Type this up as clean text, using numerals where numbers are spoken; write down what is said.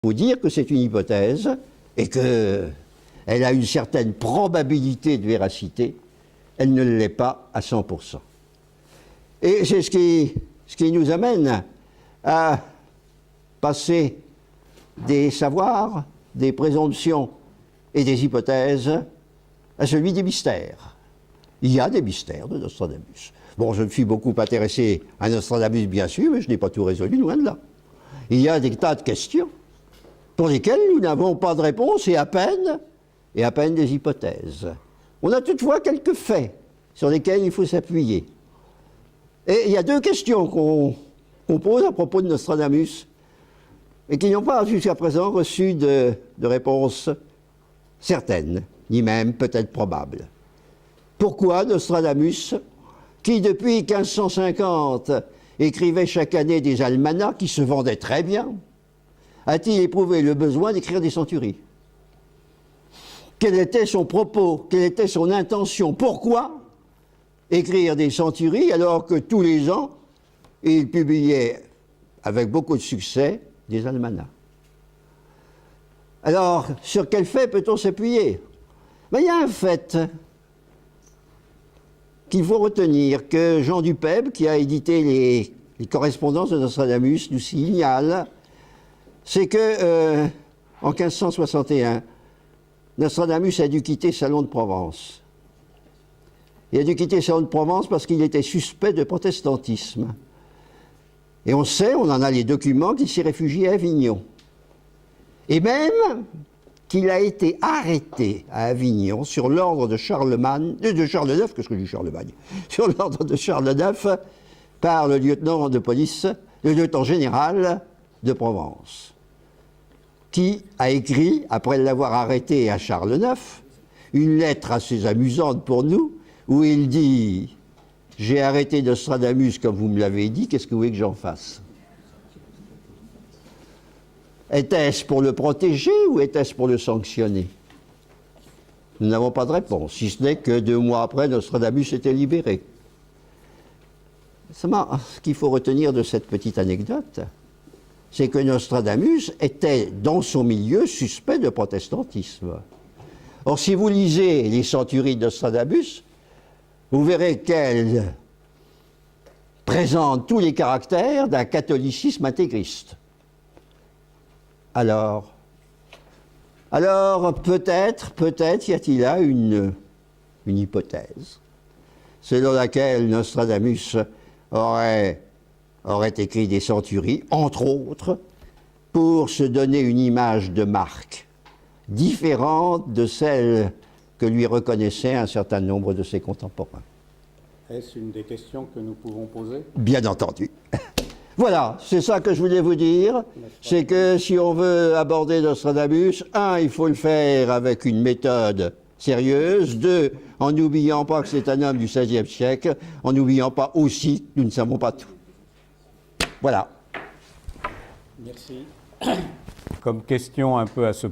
Il faut dire que c'est une hypothèse et qu'elle a une certaine probabilité de véracité. Elle ne l'est pas à 100%. Et c'est ce qui nous amène à passer des savoirs, des présomptions et des hypothèses à celui des mystères. Il y a des mystères de Nostradamus. Bon, je me suis beaucoup intéressé à Nostradamus, bien sûr, mais je n'ai pas tout résolu, loin de là. Il y a des tas de questions pour lesquelles nous n'avons pas de réponse et à peine des hypothèses. On a toutefois quelques faits sur lesquels il faut s'appuyer. Et il y a deux questions qu'on pose à propos de Nostradamus et qui n'ont pas jusqu'à présent reçu de réponse certaine, ni même peut-être probable. Pourquoi Nostradamus, qui depuis 1550 écrivait chaque année des almanachs qui se vendaient très bien, a-t-il éprouvé le besoin d'écrire des centuries? Quel était son propos? Quelle était son intention? Pourquoi écrire des centuries alors que tous les ans, il publiait avec beaucoup de succès des almanachs? Alors, sur quel fait peut-on s'appuyer? Ben, il y a un fait qu'il faut retenir, que Jean Dupeb, qui a édité les correspondances de Nostradamus, nous signale, c'est que en 1561, Nostradamus a dû quitter Salon de Provence. Il a dû quitter Salon de Provence parce qu'il était suspect de protestantisme. Et on sait, on en a les documents, qu'il s'est réfugié à Avignon. Et même qu'il a été arrêté à Avignon sur l'ordre de Charlemagne, de Charles IX, qu'est-ce que je dis Charlemagne, sur l'ordre de Charles IX par le lieutenant de police, le lieutenant général de Provence, qui a écrit, après l'avoir arrêté à Charles IX, une lettre assez amusante pour nous, où il dit « J'ai arrêté Nostradamus comme vous me l'avez dit, qu'est-ce que vous voulez que j'en fasse ?» Était-ce pour le protéger ou était-ce pour le sanctionner? Nous n'avons pas de réponse, si ce n'est que 2 mois après, Nostradamus était libéré. Seulement, ce qu'il faut retenir de cette petite anecdote, c'est que Nostradamus était, dans son milieu, suspect de protestantisme. Or, si vous lisez les centuries de Nostradamus, vous verrez qu'elle présente tous les caractères d'un catholicisme intégriste. Alors peut-être y a-t-il là une hypothèse selon laquelle Nostradamus aurait écrit des centuries, entre autres, pour se donner une image de marque différente de celle que lui reconnaissait un certain nombre de ses contemporains. Est-ce une des questions que nous pouvons poser? Bien entendu. Voilà, c'est ça que je voulais vous dire, c'est que si on veut aborder Nostradamus, 1, il faut le faire avec une méthode sérieuse, 2, en n'oubliant pas que c'est un homme du XVIe siècle, en n'oubliant pas aussi que nous ne savons pas tout. Voilà. Merci. Comme question un peu à ce